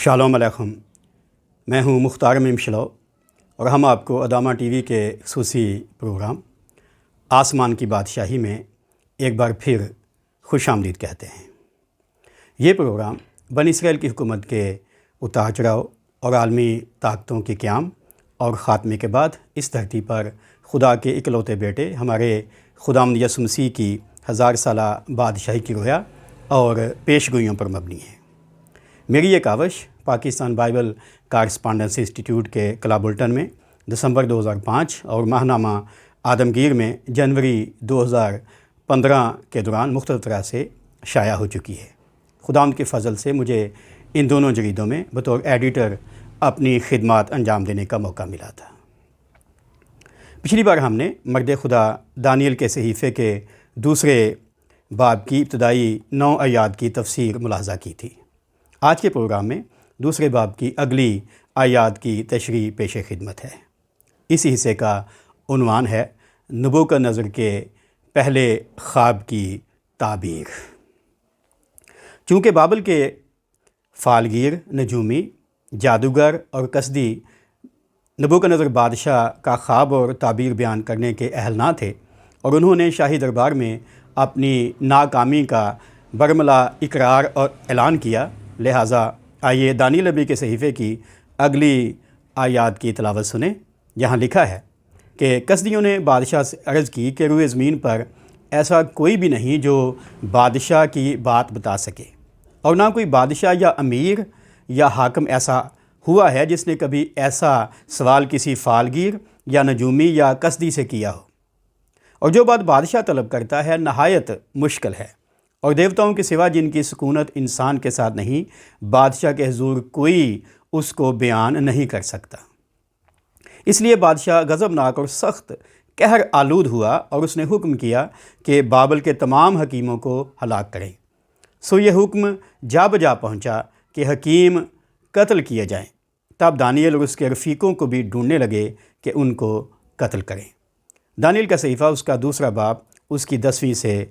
Shalom علیکم، میں ہوں مختار میم شلو اور ہم آپ کو ادامہ ٹی وی کے خصوصی پروگرام آسمان کی بادشاہی میں ایک بار پھر خوش آمدید کہتے ہیں۔ یہ پروگرام بنی اسرائیل کی حکومت کے اتار چڑھاؤ اور عالمی طاقتوں کے قیام اور خاتمے کے بعد اس دھرتی پر خدا کے اکلوتے بیٹے ہمارے خداوند یسوع مسیح کی 1000 سالہ بادشاہی کی رویا اور پیش گوئیوں پر مبنی ہے۔ میری یہ کاوش پاکستان بائبل کارسپانڈنس انسٹیٹیوٹ کے کلا بلٹن میں دسمبر 2005 اور ماہنامہ آدمگیر میں جنوری 2015 کے دوران مختلف طرح سے شائع ہو چکی ہے۔ خداوند کے فضل سے مجھے ان دونوں جریدوں میں بطور ایڈیٹر اپنی خدمات انجام دینے کا موقع ملا تھا۔ پچھلی بار ہم نے مرد خدا دانیل کے صحیفے کے دوسرے باب کی ابتدائی 9 آیات کی تفسیر ملاحظہ کی تھی۔ آج کے پروگرام میں دوسرے باب کی اگلی آیات کی تشریح پیش خدمت ہے۔ اس حصے کا عنوان ہے نبوکدنضر کے پہلے خواب کی تعبیر۔ چونکہ بابل کے فالگیر، نجومی، جادوگر اور کسدی نبوکدنضر بادشاہ کا خواب اور تعبیر بیان کرنے کے اہل نہ تھے اور انہوں نے شاہی دربار میں اپنی ناکامی کا برملا اقرار اور اعلان کیا، لہٰذا آئیے دانیل نبی کے صحیفے کی اگلی آیات کی تلاوت سنیں، جہاں لکھا ہے کہ کسدیوں نے بادشاہ سے عرض کی کہ روئے زمین پر ایسا کوئی بھی نہیں جو بادشاہ کی بات بتا سکے، اور نہ کوئی بادشاہ یا امیر یا حاکم ایسا ہوا ہے جس نے کبھی ایسا سوال کسی فالگیر یا نجومی یا کسدی سے کیا ہو۔ اور جو بات بادشاہ طلب کرتا ہے نہایت مشکل ہے، اور دیوتاؤں کے سوا جن کی سکونت انسان کے ساتھ نہیں، بادشاہ کے حضور کوئی اس کو بیان نہیں کر سکتا۔ اس لیے بادشاہ غضبناک اور سخت قہر آلود ہوا اور اس نے حکم کیا کہ بابل کے تمام حکیموں کو ہلاک کریں۔ سو یہ حکم جا بجا پہنچا کہ حکیم قتل کیے جائیں۔ تب دانیل اور اس کے رفیقوں کو بھی ڈھونڈنے لگے کہ ان کو قتل کریں۔ دانیل کا صحیفہ اس کا دوسرا باب اس کی 10ویں سے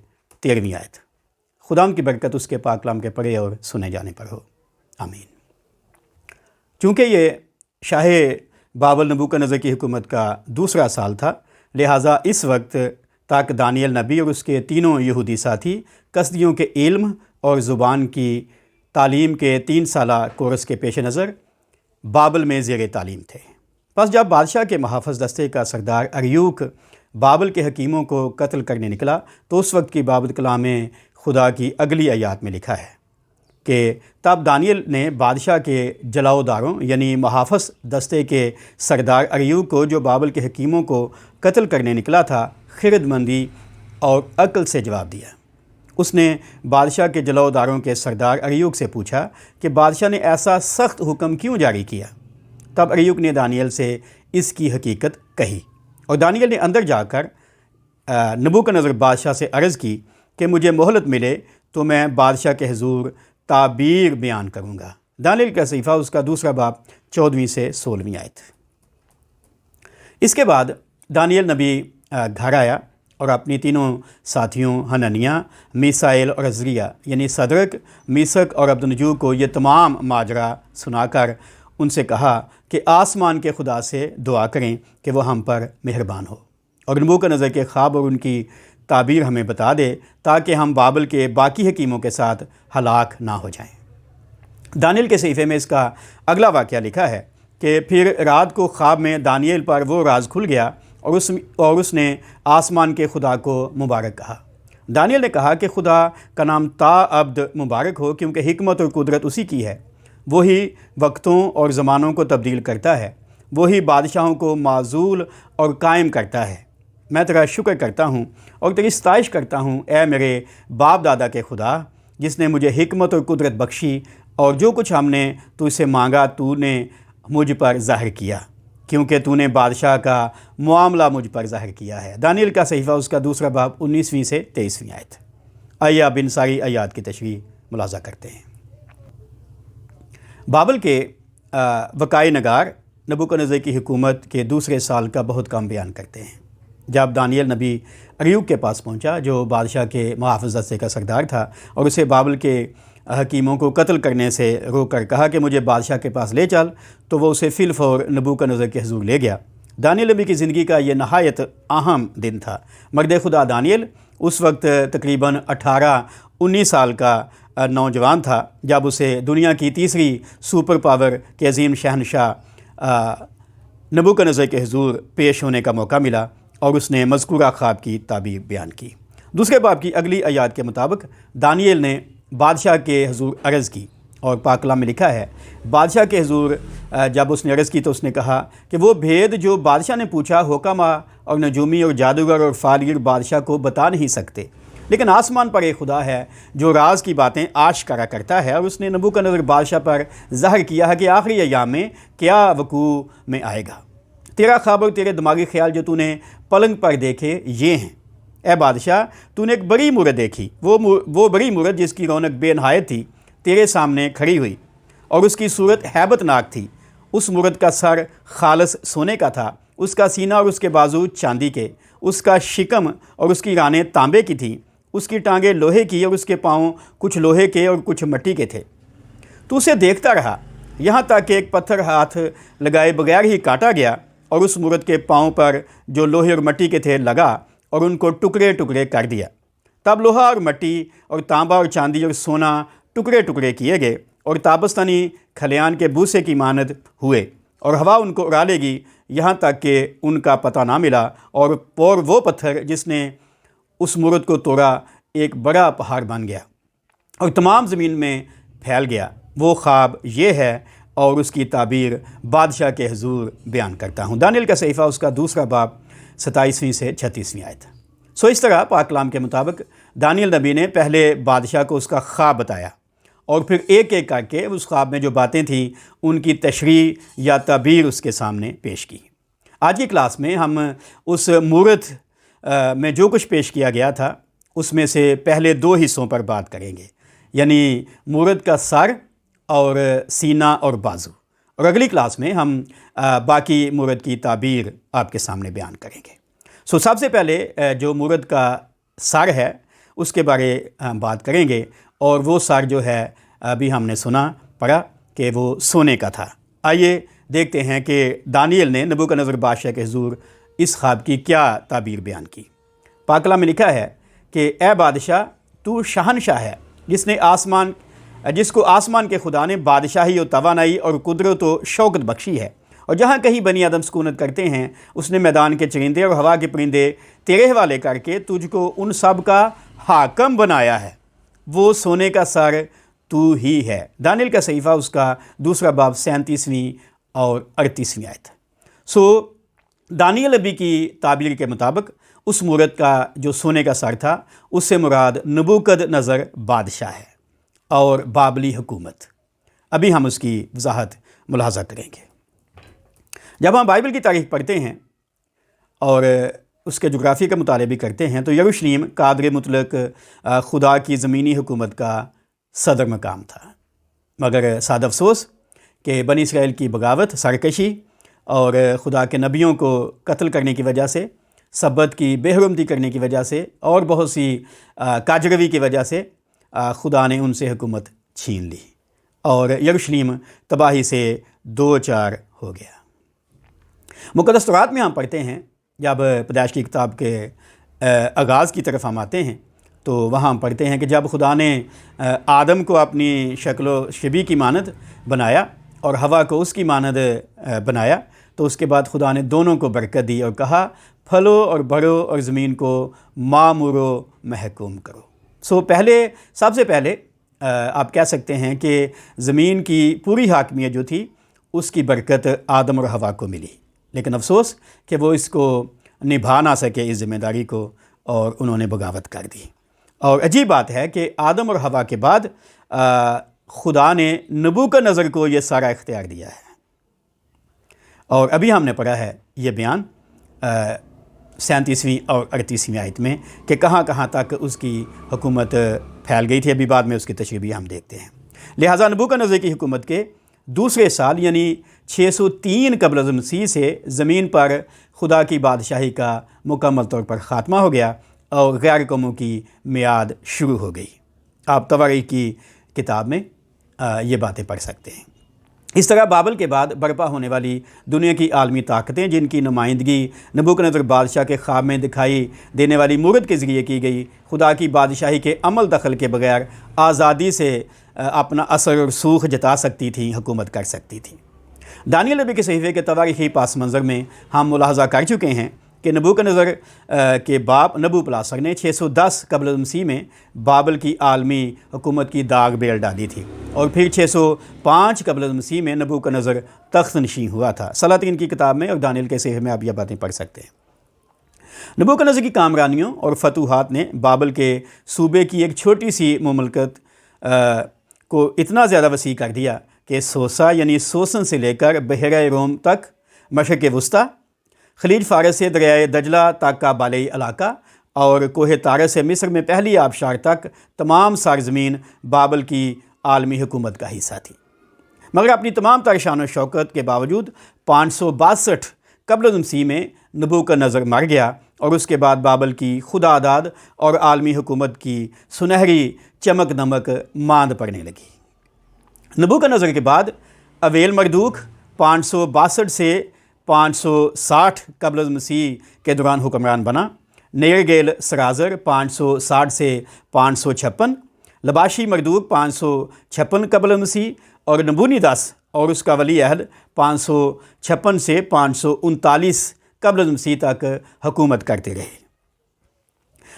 13ویں آیت۔ خداوند کی برکت اس کے پاک کلام کے پڑھے اور سنے جانے پر ہو، آمین۔ چونکہ یہ شاہ بابل نبوکدنضر کی حکومت کا دوسرا سال تھا، لہٰذا اس وقت تک دانیل نبی اور اس کے تینوں یہودی ساتھی کسدیوں کے علم اور زبان کی تعلیم کے 3 سالہ کورس کے پیش نظر بابل میں زیر تعلیم تھے۔ پس جب بادشاہ کے محافظ دستے کا سردار اریوک بابل کے حکیموں کو قتل کرنے نکلا تو اس وقت کی بابل کلام خدا کی اگلی آیات میں لکھا ہے کہ تب دانیل نے بادشاہ کے جلاؤ داروں یعنی محافظ دستے کے سردار اریوک کو، جو بابل کے حکیموں کو قتل کرنے نکلا تھا، خرد مندی اور عقل سے جواب دیا۔ اس نے بادشاہ کے جلاؤ داروں کے سردار اریوک سے پوچھا کہ بادشاہ نے ایسا سخت حکم کیوں جاری کیا؟ تب اریوک نے دانیل سے اس کی حقیقت کہی، اور دانیل نے اندر جا کر نبوکدنضر بادشاہ سے عرض کی کہ مجھے مہلت ملے تو میں بادشاہ کے حضور تعبیر بیان کروں گا۔ دانیل کا صحیفہ اس کا دوسرا باب 14ویں سے 16ویں آیت۔ اس کے بعد دانیل نبی گھر آیا اور اپنی تینوں ساتھیوں حنانیہ، میسائیل اور عزریہ یعنی صدرک، میشک اور عبدنجو کو یہ تمام ماجرا سنا کر ان سے کہا کہ آسمان کے خدا سے دعا کریں کہ وہ ہم پر مہربان ہو اور نبوکدنضر کے خواب اور ان کی تعبیر ہمیں بتا دے تاکہ ہم بابل کے باقی حکیموں کے ساتھ ہلاک نہ ہو جائیں۔ دانیل کے صحیفے میں اس کا اگلا واقعہ لکھا ہے کہ پھر رات کو خواب میں دانیل پر وہ راز کھل گیا اور اس نے آسمان کے خدا کو مبارک کہا۔ دانیل نے کہا کہ خدا کا نام تا ابد مبارک ہو، کیونکہ حکمت اور قدرت اسی کی ہے۔ وہی وقتوں اور زمانوں کو تبدیل کرتا ہے، وہی بادشاہوں کو معزول اور قائم کرتا ہے۔ میں تیرا شکر کرتا ہوں اور تیری ستائش کرتا ہوں، اے میرے باپ دادا کے خدا، جس نے مجھے حکمت اور قدرت بخشی، اور جو کچھ ہم نے تو سے مانگا تو نے مجھ پر ظاہر کیا، کیونکہ تو نے بادشاہ کا معاملہ مجھ پر ظاہر کیا ہے۔ دانیل کا صحیفہ اس کا دوسرا باب 19ویں سے 23ویں آیت۔ آئیے اب ان ساری آیات کی تشریح ملاحظہ کرتے ہیں۔ بابل کے وقائے نگار نبوکدنضر کی حکومت کے دوسرے سال کا بہت کم بیان کرتے ہیں۔ جب دانیل نبی اریوک کے پاس پہنچا، جو بادشاہ کے محافظ دستے کا سردار تھا، اور اسے بابل کے حکیموں کو قتل کرنے سے روک کر کہا کہ مجھے بادشاہ کے پاس لے چل، تو وہ اسے فی الفور نبوکدنضر کے حضور لے گیا۔ دانیل نبی کی زندگی کا یہ نہایت اہم دن تھا۔ مرد خدا دانیل اس وقت تقریباً 18-19 سال کا نوجوان تھا جب اسے دنیا کی تیسری سپر پاور کے عظیم شہنشاہ نبوکدنضر کے حضور پیش ہونے کا موقع ملا، اور اس نے مذکورہ خواب کی تعبیر بیان کی۔ دوسرے باب کی اگلی آیات کے مطابق دانیل نے بادشاہ کے حضور عرض کی، اور پاک کلام میں لکھا ہے بادشاہ کے حضور جب اس نے عرض کی تو اس نے کہا کہ وہ بھید جو بادشاہ نے پوچھا حکما اور نجومی اور جادوگر اور فالگیر بادشاہ کو بتا نہیں سکتے، لیکن آسمان پر ایک خدا ہے جو راز کی باتیں آشکارا کرتا ہے، اور اس نے نبوکدنضر بادشاہ پر ظاہر کیا ہے کہ آخری ایام میں کیا وقوع میں آئے گا۔ تیرا خواب اور تیرے دماغی خیال جو تو نے پلنگ پر دیکھے یہ ہیں۔ اے بادشاہ، تو نے ایک بڑی مورت دیکھی، وہ بڑی مورت جس کی رونق بے نہایت تھی تیرے سامنے کھڑی ہوئی، اور اس کی صورت ہیبت ناک تھی۔ اس مورت کا سر خالص سونے کا تھا، اس کا سینہ اور اس کے بازو چاندی کے، اس کا شکم اور اس کی رانیں تانبے کی تھیں، اس کی ٹانگیں لوہے کی اور اس کے پاؤں کچھ لوہے کے اور کچھ مٹی کے تھے۔ تو اسے دیکھتا رہا یہاں تک کہ ایک پتھر ہاتھ لگائے بغیر ہی کاٹا گیا، اور اس مورت کے پاؤں پر جو لوہے اور مٹی کے تھے لگا اور ان کو ٹکڑے ٹکڑے کر دیا۔ تب لوہا اور مٹی اور تانبا اور چاندی اور سونا ٹکڑے ٹکڑے کیے گئے اور تابستانی کھلیان کے بوسے کی مانند ہوئے، اور ہوا ان کو اڑا لے گی یہاں تک کہ ان کا پتہ نہ ملا، اور وہ پتھر جس نے اس مورت کو توڑا ایک بڑا پہاڑ بن گیا اور تمام زمین میں پھیل گیا۔ وہ خواب یہ ہے اور اس کی تعبیر بادشاہ کے حضور بیان کرتا ہوں۔ دانیل کا صحیفہ اس کا دوسرا باب 27ویں سے 36ویں آیت۔ سو اس طرح پاک کلام کے مطابق دانیل نبی نے پہلے بادشاہ کو اس کا خواب بتایا، اور پھر ایک ایک کر کے اس خواب میں جو باتیں تھیں ان کی تشریح یا تعبیر اس کے سامنے پیش کی۔ آج کی کلاس میں ہم اس مورت میں جو کچھ پیش کیا گیا تھا اس میں سے پہلے 2 حصوں پر بات کریں گے، یعنی مورت کا سر اور سینہ اور بازو، اور اگلی کلاس میں ہم باقی مورت کی تعبیر آپ کے سامنے بیان کریں گے۔ سو سب سے پہلے جو مورت کا سر ہے اس کے بارے ہم بات کریں گے، اور وہ سر جو ہے ابھی ہم نے پڑھا کہ وہ سونے کا تھا۔ آئیے دیکھتے ہیں کہ دانیل نے نبوکدنضر بادشاہ کے حضور اس خواب کی کیا تعبیر بیان کی۔ پاک کلام میں لکھا ہے کہ اے بادشاہ، تو شہنشاہ ہے جس کو آسمان کے خدا نے بادشاہی و توانائی اور قدرت و شوکت بخشی ہے، اور جہاں کہیں بنی آدم سکونت کرتے ہیں اس نے میدان کے چرندے اور ہوا کے پرندے تیرے حوالے کر کے تجھ کو ان سب کا حاکم بنایا ہے۔ وہ سونے کا سر تو ہی ہے۔ دانیل کا صحیفہ اس کا دوسرا باب 37ویں اور 38ویں آیت۔ سو دانیل نبی کی تعبیر کے مطابق اس مورت کا جو سونے کا سر تھا اس سے مراد نبوکدنضر بادشاہ ہے اور بابلی حکومت۔ ابھی ہم اس کی وضاحت ملاحظہ کریں گے۔ جب ہم بائبل کی تاریخ پڑھتے ہیں اور اس کے جغرافی کا مطالعہ بھی کرتے ہیں تو یروشلم قادر مطلق خدا کی زمینی حکومت کا صدر مقام تھا، مگر سعد افسوس کہ بنی اسرائیل کی بغاوت، سرکشی اور خدا کے نبیوں کو قتل کرنے کی وجہ سے، سبت کی بے حرمتی کرنے کی وجہ سے اور بہت سی کاجروی کی وجہ سے خدا نے ان سے حکومت چھین لی اور یروشلم تباہی سے دوچار ہو گیا۔ مقدس تورات میں ہم پڑھتے ہیں، جب پیدائش کی کتاب کے آغاز کی طرف ہم آتے ہیں تو وہاں ہم پڑھتے ہیں کہ جب خدا نے آدم کو اپنی شکل و شبیہ کی مانند بنایا اور ہوا کو اس کی مانند بنایا تو اس کے بعد خدا نے دونوں کو برکت دی اور کہا پھلو اور بڑھو اور زمین کو معمور و محکوم کرو۔ سب سے پہلے آپ کہہ سکتے ہیں کہ زمین کی پوری حاکمیت جو تھی اس کی برکت آدم اور ہوا کو ملی، لیکن افسوس کہ وہ اس کو نبھا نہ سکے اس ذمہ داری کو، اور انہوں نے بغاوت کر دی۔ اور عجیب بات ہے کہ آدم اور ہوا کے بعد خدا نے نبوکدنضر کو یہ سارا اختیار دیا ہے، اور ابھی ہم نے پڑھا ہے یہ بیان 37ویں اور 38ویں آیت میں کہ کہاں کہاں تک اس کی حکومت پھیل گئی تھی۔ ابھی بعد میں اس کی تشریح بھی ہم دیکھتے ہیں۔ لہٰذا نبوکدنضر کی حکومت کے دوسرے سال یعنی 603 قبل از مسیح سے زمین پر خدا کی بادشاہی کا مکمل طور پر خاتمہ ہو گیا اور غیر قوموں کی میعاد شروع ہو گئی۔ آپ تواریخ کی کتاب میں یہ باتیں پڑھ سکتے ہیں۔ اس طرح بابل کے بعد برپا ہونے والی دنیا کی عالمی طاقتیں جن کی نمائندگی نبوکدنضر بادشاہ کے خواب میں دکھائی دینے والی مورت کے ذریعے کی گئی، خدا کی بادشاہی کے عمل دخل کے بغیر آزادی سے اپنا اثر اور رسوخ جتا سکتی تھیں، حکومت کر سکتی تھیں۔ دانیل نبی کے صحیفے کے تواریخی پاس منظر میں ہم ملاحظہ کر چکے ہیں کہ نبوکدنضر کے باپ نبوپلاسر نے 610 قبل مسیح میں بابل کی عالمی حکومت کی داغ بیل ڈالی تھی، اور پھر 605 قبل مسیح میں نبوکدنضر تخت نشین ہوا تھا۔ سلاطین کی کتاب میں اور دانیل کے صحیفے میں آپ یہ باتیں پڑھ سکتے ہیں۔ نبوکدنضر کی کامرانیوں اور فتوحات نے بابل کے صوبے کی ایک چھوٹی سی مملکت کو اتنا زیادہ وسیع کر دیا کہ سوسا یعنی سوسن سے لے کر بحیرہ روم تک، مشرق وسطیٰ، خلیج فارس سے دریائے دجلہ تک کا بالائی علاقہ اور کوہ طارس سے مصر میں پہلی آبشار تک تمام سرزمین بابل کی عالمی حکومت کا حصہ تھی۔ مگر اپنی تمام تر شان و شوکت کے باوجود 562 قبل مسیح میں نبوکدنضر مر گیا، اور اس کے بعد بابل کی خدا داد اور عالمی حکومت کی سنہری چمک دمک ماند پڑنے لگی۔ نبوکدنضر کے بعد اویل مردوک 562 سے 560 قبل مسیح کے دوران حکمران بنا، نیرگیل سرازر 560 سے 556، لباشی مردوک 556 قبل مسیح، اور نبونیدس اور اس کا ولی عہد 556 سے 539 قبل مسیح تک حکومت کرتے رہے۔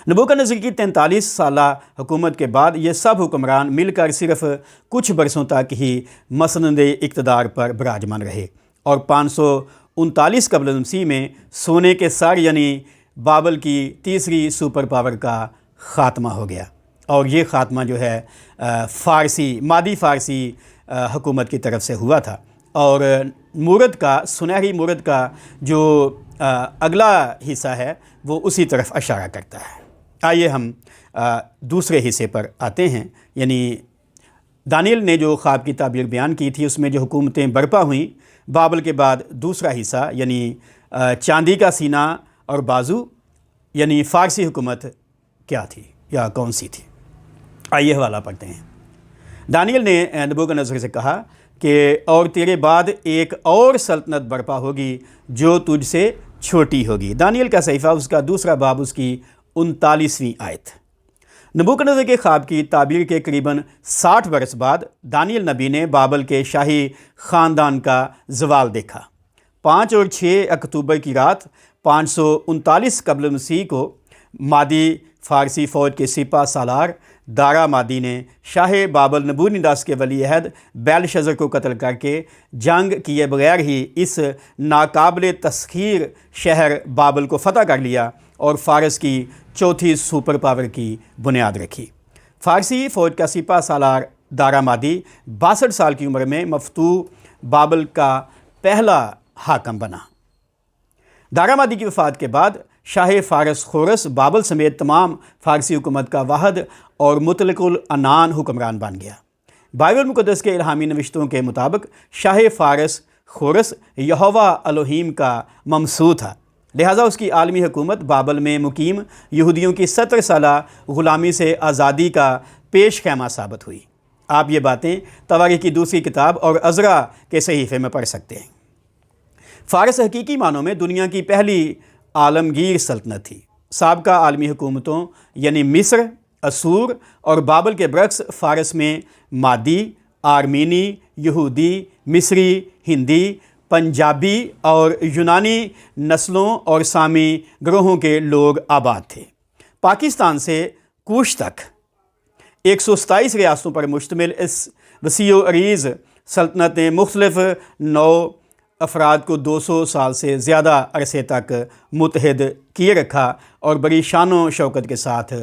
نبوکدنضر کی 43 سالہ حکومت کے بعد یہ سب حکمران مل کر صرف کچھ برسوں تک ہی مسند اقتدار پر براجمان رہے، اور 539 قبل مسیح میں سونے کے سر یعنی بابل کی تیسری سپر پاور کا خاتمہ ہو گیا، اور یہ خاتمہ جو ہے مادی فارسی حکومت کی طرف سے ہوا تھا، اور مورد کا سنہری مورد کا جو اگلا حصہ ہے وہ اسی طرف اشارہ کرتا ہے۔ آئیے ہم دوسرے حصے پر آتے ہیں، یعنی دانیل نے جو خواب کی تعبیر بیان کی تھی اس میں جو حکومتیں برپا ہوئیں بابل کے بعد، دوسرا حصہ یعنی چاندی کا سینہ اور بازو یعنی فارسی حکومت کیا تھی یا کون سی تھی؟ آئیے حوالہ پڑھتے ہیں۔ دانیل نے نبوکدنضر سے کہا کہ اور تیرے بعد ایک اور سلطنت برپا ہوگی جو تجھ سے چھوٹی ہوگی۔ دانیل کا صحیفہ اس کا دوسرا باب اس کی 39ویں آیت۔ نبوکدنضر کے خواب کی تعبیر کے قریباً 60 برس بعد دانیل نبی نے بابل کے شاہی خاندان کا زوال دیکھا۔ 5 اور 6 اکتوبر کی رات 539 قبل مسیح کو مادی فارسی فوج کے سپہ سالار دارا مادی نے شاہ بابل نبونیدس کے ولی عہد بیلشزر کو قتل کر کے جنگ کیے بغیر ہی اس ناقابل تسخیر شہر بابل کو فتح کر لیا اور فارس کی چوتھی سپر پاور کی بنیاد رکھی۔ فارسی فوج کا سپہ سالار دارا مادی 62 سال کی عمر میں مفتوح بابل کا پہلا حاکم بنا۔ دارا مادی کی وفات کے بعد شاہ فارس خورس بابل سمیت تمام فارسی حکومت کا واحد اور مطلق العنان حکمران بن گیا۔ بائبل مقدس کے الہامی نوشتوں کے مطابق شاہ فارس خورس یہوہ الوہیم کا ممسوح تھا، لہٰذا اس کی عالمی حکومت بابل میں مقیم یہودیوں کی 70 سالہ غلامی سے آزادی کا پیش خیمہ ثابت ہوئی۔ آپ یہ باتیں تواریخ کی دوسری کتاب اور عزرا کے صحیفے میں پڑھ سکتے ہیں۔ فارس حقیقی معنوں میں دنیا کی پہلی عالمگیر سلطنت تھی۔ سابقہ عالمی حکومتوں یعنی مصر، اسور اور بابل کے برعکس فارس میں مادی، آرمینی، یہودی، مصری، ہندی، پنجابی اور یونانی نسلوں اور سامی گروہوں کے لوگ آباد تھے۔ پاکستان سے کوش تک 127 ریاستوں پر مشتمل اس وسیع و عریض سلطنت نے مختلف نو افراد کو 200 سال سے زیادہ عرصے تک متحد کیے رکھا اور بڑی شان و شوکت کے ساتھ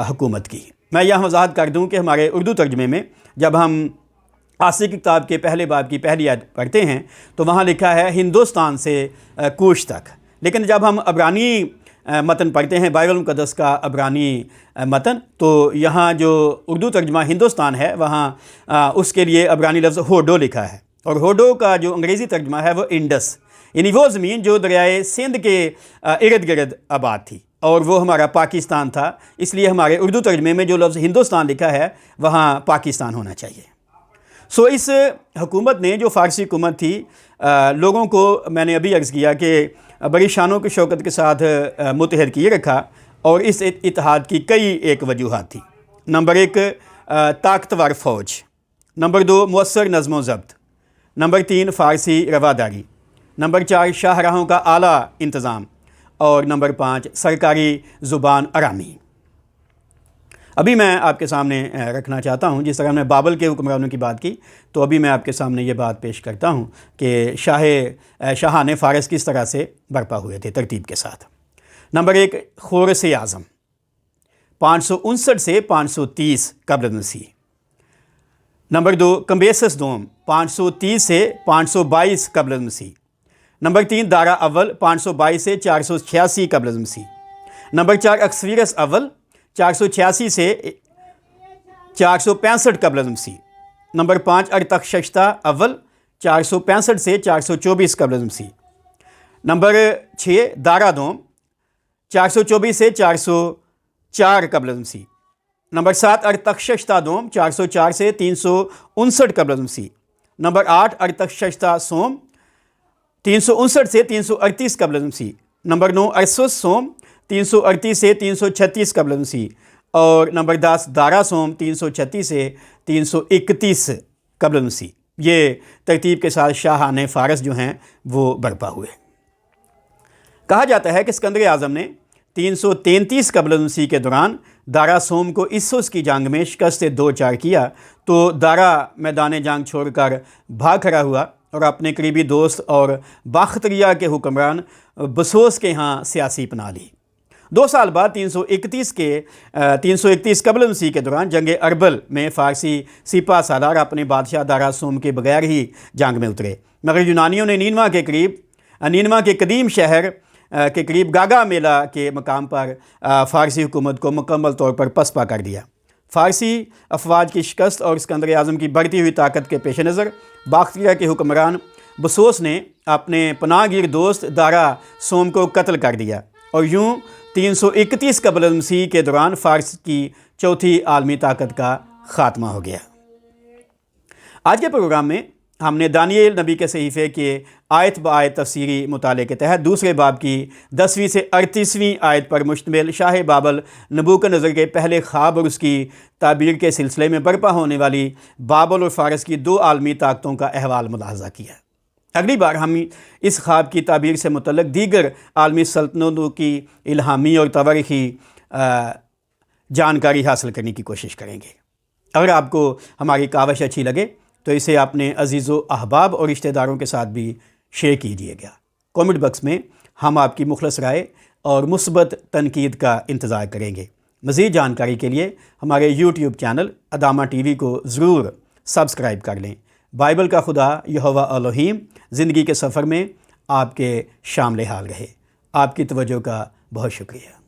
حکومت کی۔ میں یہاں وضاحت کر دوں کہ ہمارے اردو ترجمے میں جب ہم آسی کی کتاب کے پہلے باب کی پہلی آیت پڑھتے ہیں تو وہاں لکھا ہے ہندوستان سے کوش تک، لیکن جب ہم عبرانی متن پڑھتے ہیں بائبل مقدس کا عبرانی متن، تو یہاں جو اردو ترجمہ ہندوستان ہے وہاں اس کے لیے عبرانی لفظ ہوڈو لکھا ہے، اور ہوڈو کا جو انگریزی ترجمہ ہے وہ انڈس، یعنی وہ زمین جو دریائے سندھ کے ارد گرد آباد تھی۔ اور وہ ہمارا پاکستان تھا، اس لیے ہمارے اردو ترجمے میں جو لفظ ہندوستان لکھا ہے وہاں پاکستان ہونا چاہیے۔ اس حکومت نے، جو فارسی حکومت تھی، لوگوں کو میں نے ابھی عرض کیا کہ بڑی شان و شوکت کے ساتھ متحد کیے رکھا، اور اس اتحاد کی کئی ایک وجوہات تھیں۔ نمبر 1 طاقتور فوج، نمبر 2 مؤثر نظم و ضبط، نمبر 3 فارسی رواداری، نمبر 4 شاہراہوں کا اعلیٰ انتظام، اور نمبر 5 سرکاری زبان آرامی۔ ابھی میں آپ کے سامنے رکھنا چاہتا ہوں، جس طرح ہم نے بابل کے حکمرانوں کی بات کی، تو ابھی میں آپ کے سامنے یہ بات پیش کرتا ہوں کہ شاہان فارس کس طرح سے برپا ہوئے تھے ترتیب کے ساتھ۔ نمبر 1 خورس اعظم، 559 سے 530 قبل مسیح۔ نمبر 2 کمبیسس دوم، 530 سے 522 قبل مسیح۔ نمبر 3 دارا اول، 522 سے 486 قبل مسیح۔ نمبر 4 اکسویرس اول، 486 سے 465 قبل مسیح۔ نمبر 5 ارتخششتہ اول، 465 سے 424 قبل مسیح۔ نمبر 6 دارا دوم، 424 سے 404 قبل مسیح۔ نمبر 7 ارتخششتہ دوم، 404 سے 359 قبل مسیح۔ نمبر 8 ارتخششتہ سوم، 359 سے 338 قبل مسیح۔ نمبر 9 ارسوس سوم، 338 سے 336 قبل مسیح۔ اور نمبر 10 دارا سوم، 336 سے 331 قبل مسیح۔ یہ ترتیب کے ساتھ شاہان فارس جو ہیں وہ برپا ہوئے۔ کہا جاتا ہے کہ اسکندر اعظم نے 333 قبل مسیح کے دوران دارا سوم کو اسوس کی جنگ میں شکست 2-4 کیا، تو دارا میدان جنگ چھوڑ کر بھاگ کھڑا ہوا اور اپنے قریبی دوست اور باختریہ کے حکمران بسوس کے ہاں سیاسی پناہ لی۔ 2 سال بعد 331 قبل مسیح کے دوران جنگ اربل میں فارسی سپہ سالار اپنے بادشاہ دارا سوم کے بغیر ہی جنگ میں اترے، مگر یونانیوں نے نینوا کے قدیم شہر کے قریب گاگا میلہ کے مقام پر فارسی حکومت کو مکمل طور پر پسپا کر دیا۔ فارسی افواج کی شکست اور اسکندر اعظم کی بڑھتی ہوئی طاقت کے پیش نظر باختریہ کے حکمران بسوس نے اپنے پناہ گیر دوست دارا سوم کو قتل کر دیا، اور یوں 331 قبل مسیح کے دوران فارس کی چوتھی عالمی طاقت کا خاتمہ ہو گیا۔ آج کے پروگرام میں ہم نے دانییل نبی کے صحیفے کے آیت بآیت تفسیری مطالعے کے تحت دوسرے باب کی 10ویں سے 38ویں آیت پر مشتمل شاہ بابل نبوکدنضر کے پہلے خواب اور اس کی تعبیر کے سلسلے میں برپا ہونے والی بابل اور فارس کی 2 عالمی طاقتوں کا احوال ملاحظہ کیا۔ اگلی بار ہم اس خواب کی تعبیر سے متعلق دیگر عالمی سلطنتوں کی الہامی اور تاریخی جانکاری حاصل کرنے کی کوشش کریں گے۔ اگر آپ کو ہماری کاوش اچھی لگے تو اسے اپنے عزیز و احباب اور رشتہ داروں کے ساتھ بھی شیئر کیجیے گا۔ کامنٹ باکس میں ہم آپ کی مخلص رائے اور مثبت تنقید کا انتظار کریں گے۔ مزید جانکاری کے لیے ہمارے یوٹیوب چینل ادامہ ٹی وی کو ضرور سبسکرائب کر لیں۔ بائبل کا خدا یہوہ الوہیم زندگی کے سفر میں آپ کے شامل حال رہے۔ آپ کی توجہ کا بہت شکریہ۔